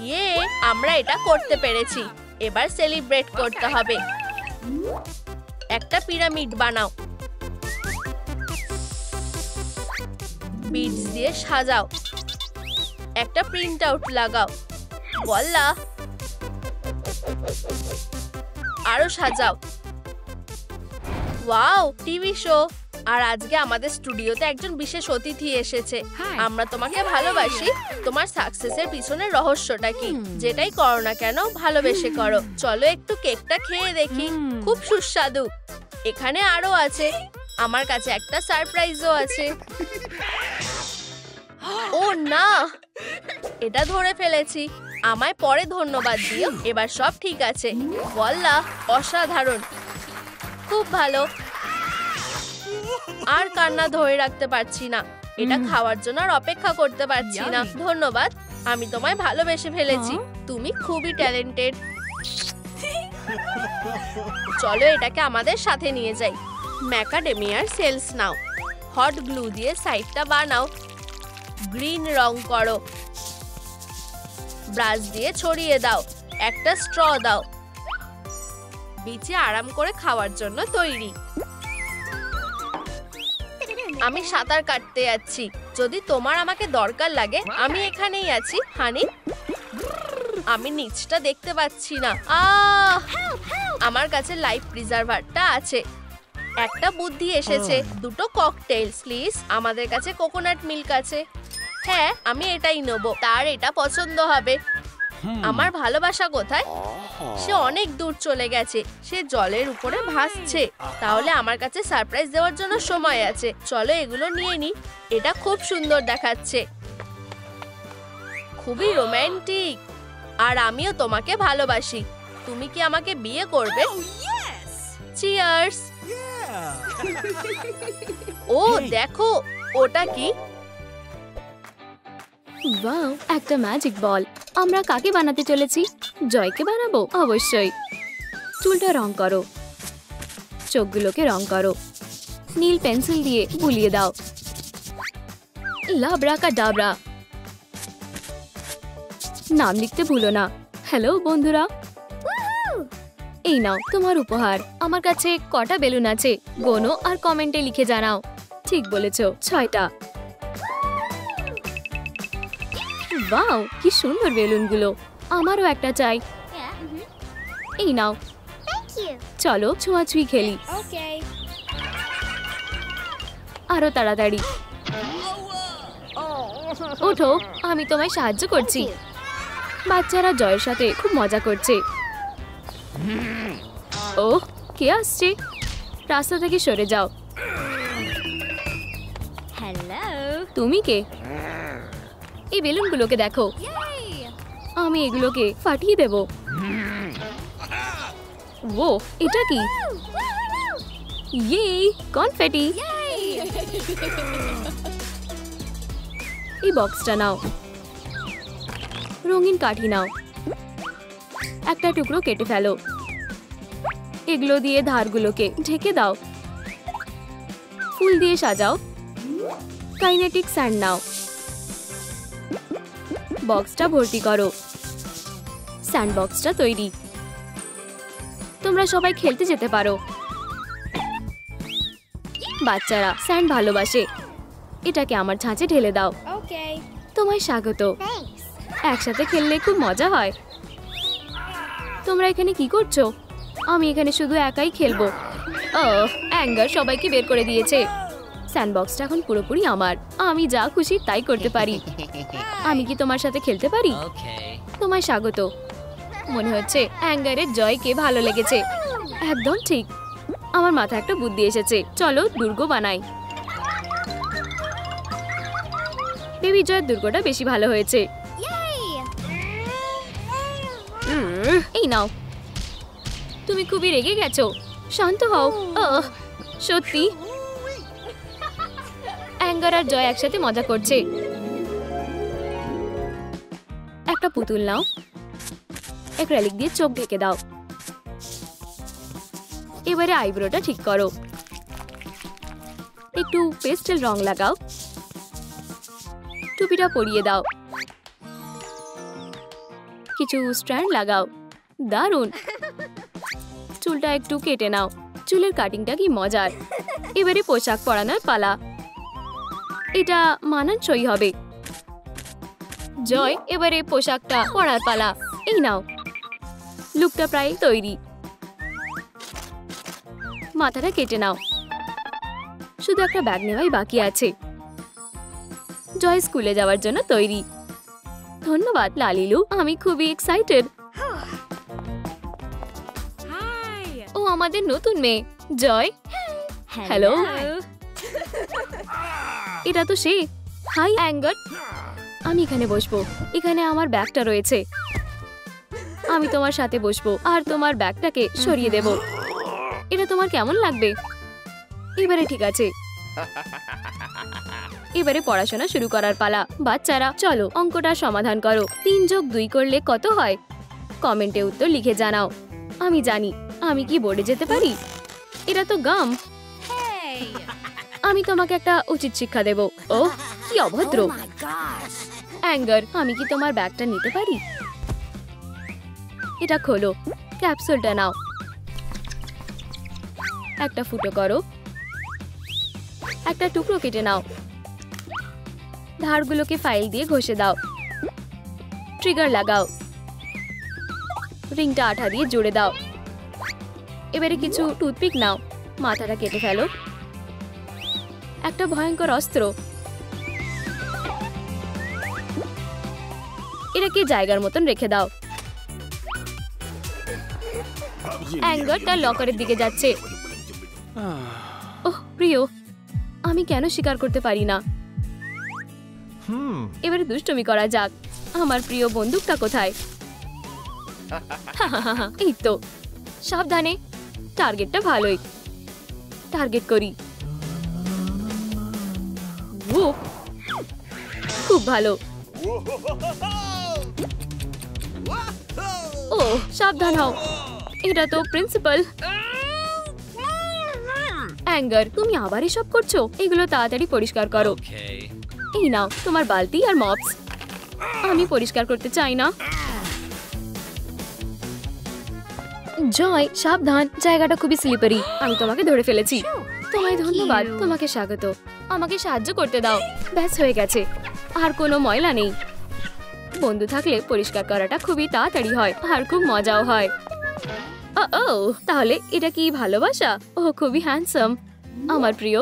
ইয়ে, আমরা এটা করতে পেরেছি। এবার সেলিব্রেট করতে হবে। একটা পিরামিড বানাও। বিডস দিয়ে সাজাও। একটা প্রিন্ট আউট লাগাও। বল্লা আরো সাজাও। Wow, TV show. আর আজকে আমাদের স্টুডিওতে একজন বিশেষ অতিথি এসেছে। আমরা তোমাকে ভালোবাসি। তোমার সাকসেসের পিছনে রহস্যটা কি? যেটাই করো না কেন ভালোবেসে করো। চলো একটু কেকটা খেয়ে দেখি। খুব সুস্বাদু। এখানে আরো আছে। আমার কাছে একটা সারপ্রাইজও আছে। ও না, এটা ধরে ফেলেছি। আমায় পরে ধন্যবাদ দিও। এবার সব ঠিক আছে। বল্লা অসাধারণ, খুব ভালো। আর কান্না ধরে রাখতে পারছি না। এটা খাওয়ার জন্য আর অপেক্ষা করতে পারছি না। ধন্যবাদ। আমি তোমায় ভালোবেসে ফেলেছি। তুমি খুবই ট্যালেন্টেড। চলো এটাকে আমাদের সাথে নিয়ে যাই। ম্যাকাডেমিয়ার সেলস নাও। হট গ্লু দিয়ে সাইডটা বানাও। গ্রিন রং করো। ব্রাশ দিয়ে ছড়িয়ে দাও। একটা স্ট্র দাও। বিচে আরাম করে খাওয়ার জন্য তৈরি। আমি সাঁতার কাটতে যাচ্ছি। যদি তোমার আমাকে দরকার লাগে, আমি এখানেই আছি হানি। আমি নিচটা দেখতে পাচ্ছি না। আমার কাছে লাইফ প্রিজার্ভারটা আছে। একটা বুদ্ধি এসেছে। দুটো ককটেলস প্লিজ। আমাদের কাছে কোকোনাট মিল্ক আছে। হ্যাঁ, আমি এটাই নেব। তার এটা পছন্দ হবে। আমার ভালোবাসা কোথায়? সে অনেক দূর চলে গেছে। সে জলের উপরে ভাসছে। তাহলে আমার কাছে সারপ্রাইজ দেওয়ার জন্য সময় আছে। চলো এগুলো নিয়ে নি। এটা খুব সুন্দর দেখাচ্ছে। খুবই রোমান্টিক। আর আমিও তোমাকে ভালোবাসি। তুমি কি আমাকে বিয়ে করবে? চিয়ার্স। ও দেখো, ওটা কি? ওয়াও, একটা ম্যাজিক বল। আমরা কাকে বানাতে চলেছি? জয়কে বানাবো অবশ্যই। চুলটা রং করো। চোখগুলোকে রং করো। নীল পেন্সিল দিয়ে বুলিয়ে দাও। লাব্রাকাডাব্রা। নাম লিখতে ভুলো না। হ্যালো বন্ধুরা, এই নাও তোমার উপহার। আমার কাছে কটা বেলুন আছে গোনো আর কমেন্টে লিখে জানাও। ঠিক বলেছো, 6টা। ওয়াও, কি সুন্দর বেলুনগুলো। আমারও একটা চাই। এই নাও। চলো ছোঁয়াছুঁই খেলি। আরো তাড়াতাড়ি ওঠো, আমি তোমায় সাহায্য করছি। বাচ্চারা জয়ের সাথে খুব মজা করছে। ওহ, কে আসছে? রাস্তা থেকে সরে যাও। হ্যালো, তুমি কে? এই বেলুনগুলোকে দেখো। আমি এগুলোকে ফাটিয়ে দেব। ও, এটা কি? ইয়ে, কনফেটি। এই বক্সটা নাও। রঙিন কাঠি নাও। একটা টুকরো কেটে ফেলো। এগুলো দিয়ে ধারগুলোকে ঢেকে দাও। ফুল দিয়ে সাজাও। কাইনেটিক স্যান্ড নাও। বক্সটা ভর্তি করো। স্যান্ডবক্সটা তৈরি। তোমরা সবাই খেলতে যেতে পারো। বাচ্চারা স্যান্ড ভালোবাসে। এটাকে আমার ছাঁচে ঢেলে দাও। তোমায় স্বাগত। একসাথে খেললে খুব মজা হয়। তোমরা এখানে কি করছো? আমি এখানে শুধু একাই খেলবো। অ্যাঙ্গার সবাইকে বের করে দিয়েছে। স্যান্ডবক্সটা এখন পুরোপুরি আমার। আমি যা খুশি তাই করতে পারি। আমি কি তোমার সাথে খেলতে পারি? তোমায় স্বাগত। মনে হচ্ছে অ্যাঙ্গারের জয়কে ভালো লেগেছে। একদম ঠিক, আমার মাথায় একটা বুদ্ধি এসেছে। চলো দুর্গ বানাই। বেবি জয়ের দুর্গটা বেশি ভালো হয়েছে। এই নাও। তুমি খুবই রেগে গেছো, শান্ত হও। সত্যি অ্যাঙ্গার আর জয় একসাথে মজা করছে। একটা পুতুল নাও, অ্যাক্রিলিক দিয়ে চোখ ঢেকে দাও। এবারে আইব্রোটা ঠিক করো, একটু পেস্টেল রং লাগাও, টুপিটা পরিয়ে দাও, কিছু স্ট্র্যান্ড লাগাও। দারুণ। চুলটা একটু কেটে নাও, চুলের কাটিংটা কি মজার। এবারে পোশাক পরানোর পালা, এটা মানানসই হবে। জয়, এবারে পোশাকটা পরার পালা। এই নাও, লুকটা প্রায় তৈরি। মাথাটা কেটে নাও, শুধু একটা ব্যাগ নেওয়াই বাকি আছে। জয় স্কুলে যাওয়ার জন্য তৈরি। ধন্যবাদ লালিলু, আমি খুবই এক্সাইটেড। ও আমাদের নতুন মেয়ে জয়। হ্যালো, এটা তো সে। হাই অ্যাঙ্গার, আমি এখানে বসবো। এখানে আমার ব্যাগটা রয়েছে, আমি তোমার সাথে বসবো আর তোমার ব্যাগটাকে সরিয়ে দেব। এটা তোমার কেমন লাগবে? এবারে ঠিক আছে, এবারে পড়াশোনা শুরু করার পালা। বাচ্চারা চলো অঙ্কটা সমাধান করো। 3 যোগ 2 করলে কত হয়? কমেন্টে উত্তর লিখে জানাও। আমি জানি, আমি কি বোর্ডে যেতে পারি? এটা তো গাম। আমি তোমাকে একটা উচিত শিক্ষা দেব। ও কি অভদ্র। অ্যাঙ্গার, আমি কি তোমার ব্যাগটা নিতে পারি? এটা খোলো, ক্যাপসুলটা নাও, একটা ফুটো করো, একটা টুকরো কেটে নাও, ধারগুলোকে ফাইল দিয়ে ঘষে দাও, ট্রিগার লাগাও, রিংটা আঠা দিয়ে জুড়ে দাও। এবারে কিছু টুথপিক নাও, মাথাটা কেটে ফেলো, একটা ভয়ঙ্কর অস্ত্র। এটাকে জায়গার মতন রেখে দাও। অ্যাঙ্গার তার লকারের দিকে যাচ্ছে। ওহ প্রিয়, আমি কেন স্বীকার করতে পারি না? এবারে দুষ্টুমি করা যাক। আমার প্রিয় বন্দুকটা কোথায়? এই তো। সাবধানে, টার্গেটটা ভালোই। টার্গেট করি। খুব ভালো। ও সাবধান হও, এটা তো প্রিন্সিপাল। অ্যাঙ্গার, তুমি আবার এসব করছো? এগুলো তাড়াতাড়ি পরিষ্কার করো। এই নাও তোমার বালতি আর মপস। আমি পরিষ্কার করতে চাই না। জয় সাবধান, জায়গাটা খুবই স্লিপারি। আমি তোমাকে ধরে ফেলেছি। তোমায় ধন্যবাদ। তোমাকে স্বাগত। আমাকে সাহায্য করতে দাও। ব্যাস হয়ে গেছে, আর কোনো ময়লা নেই। বন্ধু থাকলে পরিষ্কার করাটা খুবই তাড়াতাড়ি হয় আর খুব মজাও হয়। ও তাহলে এটা কি ভালোবাসা? ও খুবই হ্যান্ডসাম, আমার প্রিয়।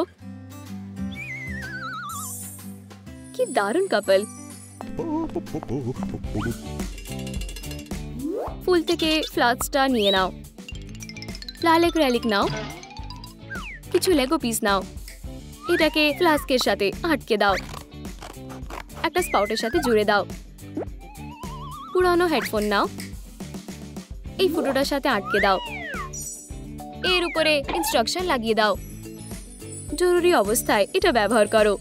কি দারুণ কাপল। ফুল থেকে ফ্লাস্কটা নিয়ে নাও, লাল অ্যাক্রিলিক নাও, কিছু লেগো পিস নাও, এটাকে ফ্লাস্কের সাথে আটকে দাও, একটা স্পাউটের সাথে জুড়ে দাও। পুরানো হেডফোন নাও, এই ফুটোটার সাথে আটকে দাও, এর উপরে ইনস্ট্রাকশন লাগিয়ে দাও। জরুরি অবস্থায় এটা ব্যবহার করো।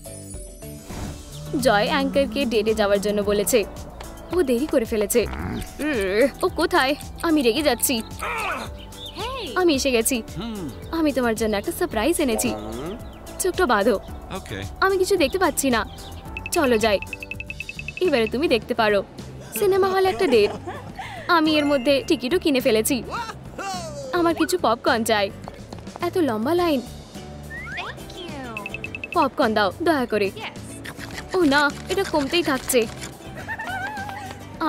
জয় অ্যাঙ্কারকে ডেটে যাওয়ার জন্য বলেছে। ও দেরি করে ফেলেছে। ও কোথায়? আমি রেগে যাচ্ছি। আমি এসে গেছি। আমি তোমার জন্য একটা সারপ্রাইজ এনেছি। চোখটা বাঁধো। আমি কিছু দেখতে পাচ্ছি না। চলো যাই। এবারে তুমি দেখতে পারো। সিনেমা হলে একটা ডেট। আমি এর মধ্যে টিকিটও কিনে ফেলেছি। আমার কিছু পপকর্ন চাই। এত লম্বা লাইন। পপকর্ন দাও দয়া করে। ও না, এটা কমতেই থাকছে।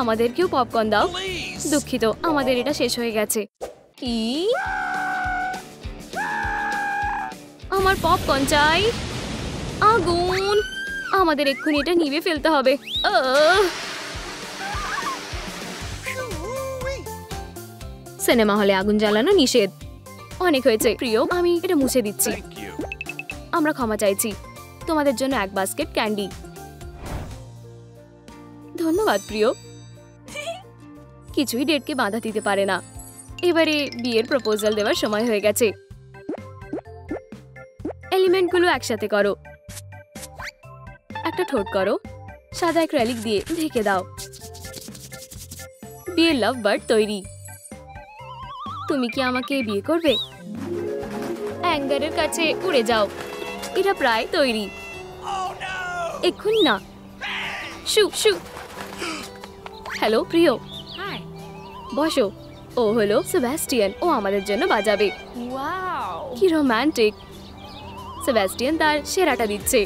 আমাদেরকেও পপকর্ন দাও। দুঃখিত, আমাদের এটা শেষ হয়ে গেছে। কি? আমার পপকর্ন চাই। আগুন! আমাদের এক্ষুনি এটা নিভে ফেলতে হবে। সিনেমা হলে আগুন জ্বালানো নিষেধ। অনেক হয়েছে প্রিয়, আমি এটা মুছে দিচ্ছি। আমরা ক্ষমা চাইছি। তোমাদের জন্য এক বাস্কেট ক্যান্ডি। ধন্যবাদ প্রিয়। কিছুই ডেটকে বাধা দিতে পারে না। এবারে বিয়ের প্রপোজাল দেওয়ার সময় হয়ে গেছে। এলিমেন্টগুলো একসাথে করো। একটা ঠোঁট করো, সাদা অ্যাক্রিলিক দিয়ে ঢেকে দাও। বিয়ের লাভ বার্ড তৈরি। তুমি কি আমাকে বিয়ে করবে? অ্যাঙ্গারের কাছে উড়ে যাও। এটা প্রায় তৈরি। এক্ষুনি না। শু শু। হ্যালো প্রিয়, বসো। ও হলো সেবাস্টিয়ান, ও আমাদের জন্য বাজাবে। কি রোমান্টিক। সেবাস্টিয়ান তার সেরাটা দিচ্ছে।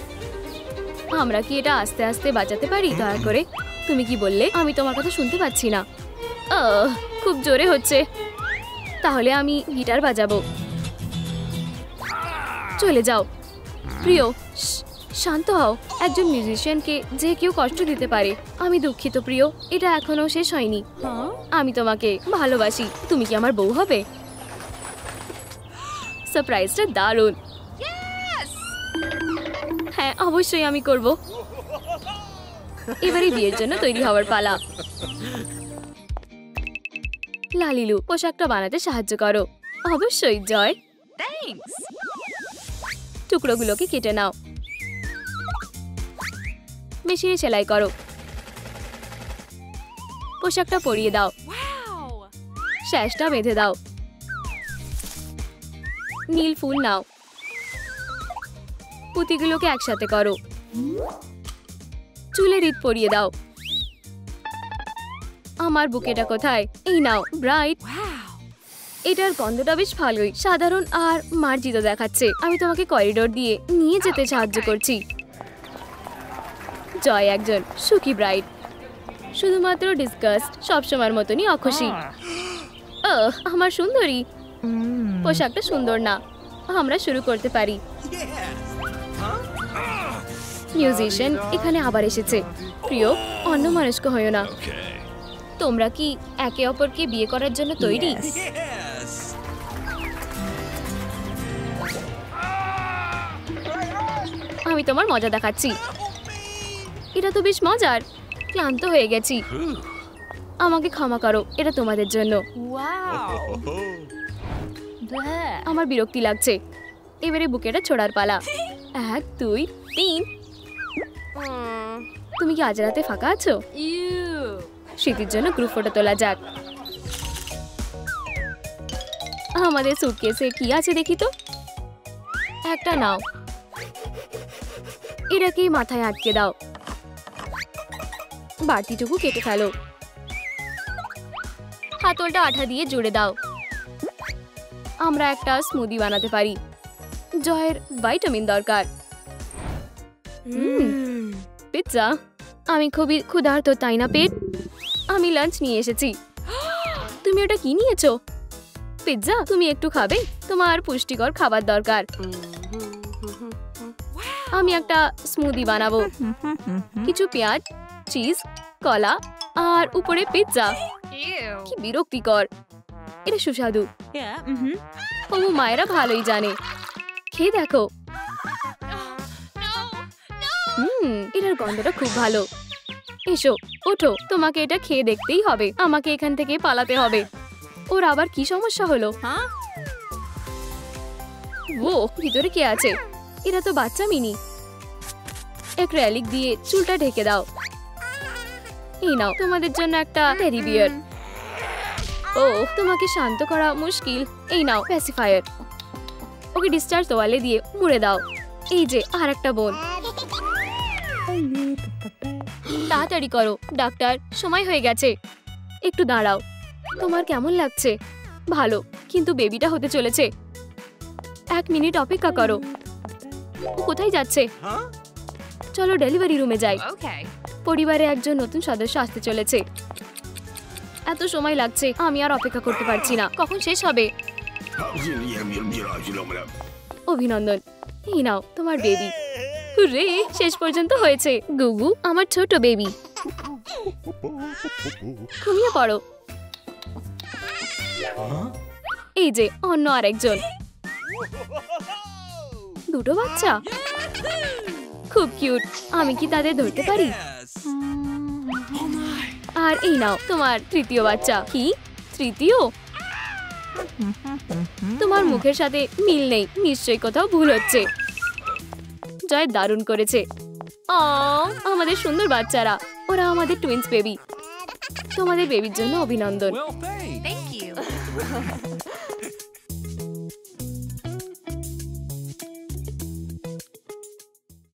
আমরা কি এটা আস্তে আস্তে বাজাতে পারি দয়া করে? তুমি কি বললে? আমি তোমার কথা শুনতে পাচ্ছি না। খুব জোরে হচ্ছে। তাহলে আমি গিটার বাজাবো। চলে যাও প্রিয়, শান্ত হও। একজন মিউজিশিয়ানকে যে কেউ কষ্ট দিতে পারে। আমি দুঃখিত প্রিয়, এটা এখনো শেষ হয়নি। আমি তোমাকে ভালোবাসি। তুমি কি আমার বউ হবে? সারপ্রাইজটা দারুণ। হ্যাঁ অবশ্যই আমি করব। এবারে বিয়ের জন্য তৈরি হওয়ার পালা। লালিলু, পোশাকটা বানাতে সাহায্য করো। অবশ্যই জয়। টুকরোগুলোকে কেটে নাও। মেশিনে সেলাই করো। পোশাকটা পরিয়ে দাও। শ্যাসটা বেঁধে দাও। নীল ফুল নাও। পুঁতিগুলোকে একসাথে করো। চুলে রিত পরিয়ে দাও। আমার বুকেটা কোথায়? এই নাও ব্রাইট। এটার গন্ধটা বেশ ভালোই, সাধারণ আর মার্জিত দেখাচ্ছে। আমি তোমাকে করিডোর দিয়ে নিয়ে যেতে সাহায্য করছি। জয় একজন সুখী ব্রাইড। শুধুমাত্র ডিসগাস্ট, সবসময়ের মতনই অখুশি। আমার সুন্দরী। পোশাকটা সুন্দর না। আমরা শুরু করতে পারি। মিউজিশিয়ান এখানে আবার এসেছে। প্রিয়, অন্যমনস্ক হয়ো না। তোমরা কি একে অপরকে বিয়ে করার জন্য তৈরি? আমি তোমার মজা দেখাচ্ছি। এটা তো বেশ মজার। ক্লান্ত হয়ে গেছি। আমাকে ক্ষমা করো, এটা তোমাদের জন্য। আমার বিরক্তি লাগছে। এবারে বুকেটা ছোড়ার পালা। 1 2 3। তুমি কি আজ রাতে ফাঁকা আছো? স্মৃতির জন্য গ্রুপ ফটো তোলা যাক। আমাদের সুটকেসে কি আছে দেখি তো। একটা নাও। এটাকে মাথায় আটকে দাও। বাড়তিটুকু কেটে ফেলো। হাতলটা আঠা দিয়ে জুড়ে দাও। আমরা একটা স্মুদি বানাতে পারি। জয়ের ভাইটামিন দরকার। পিৎজা। আমি খুবই ক্ষুধার্ত, তাই না পেট? আমি লাঞ্চ নিয়ে এসেছি। তুমি ওটা কি নিয়েছো? পিৎজা। তুমি একটু খাবে? তোমার পুষ্টিকর খাবার দরকার। আমি একটা স্মুদি বানাবো। কিছু পেঁয়াজ, চিজ, কলা আর উপরে পিৎজা। কি বিরক্তিকর। এটা সুস্বাদু। ও মায়েরা ভালোই জানে। খেয়ে দেখো। এটার গন্ধটা খুব ভালো। এসো, ওঠো। তোমাকে এটা খেয়ে দেখতেই হবে। আমাকে এখান থেকে পালাতে হবে। ওর আবার কি সমস্যা হলো? ও ভিতরে কে আছে? এরা তো বাচ্চা মিনি। অ্যাক্রিলিক দিয়ে চুলটা ঢেকে দাও। এই নাও তোমাদের জন্য একটা টেডি বিয়ার। ও তোমাকে শান্ত করা মুশকিল। এই নাও প্যাসিফায়ার। ওকে ডিসচার্জ তোয়ালে দিয়ে মুড়ে দাও। এই যে আর একটা বোন। তাড়াতাড়ি করো ডাক্তার, সময় হয়ে গেছে। একটু দাঁড়াও। তোমার কেমন লাগছে? ভালো, কিন্তু বেবিটা হতে চলেছে। 1 মিনিট অপেক্ষা করো। ও কোথায় যাচ্ছে? চলো ডেলিভারি রুমে যাই। পরিবারে একজন নতুন সদস্য আসতে চলেছে। এত সময় লাগছে, আমি আর অপেক্ষা করতে পারছি না। কখন শেষ হবে? অভিনন্দন। এই নাও তোমার বেবি। রে শেষ পর্যন্ত হয়েছে। গুগু আমার ছোট বেবি। ঘুমিয়ে পড়ো। এই যে অন্য আরেকজন। দুটো বাচ্চা, খুব কিউট। আমি কি তাদের ধরতে পারি? আর এই নাও তোমার তৃতীয় বাচ্চা। কি তৃতীয়? তোমার মুখের সাথে মিল নেই, নিশ্চয়ই কোথাও ভুল হচ্ছে। জয় দারুণ করেছে। আমাদের সুন্দর বাচ্চারা, ওরা আমাদের টুইন্স বেবি। তোমাদের বেবির জন্য অভিনন্দন।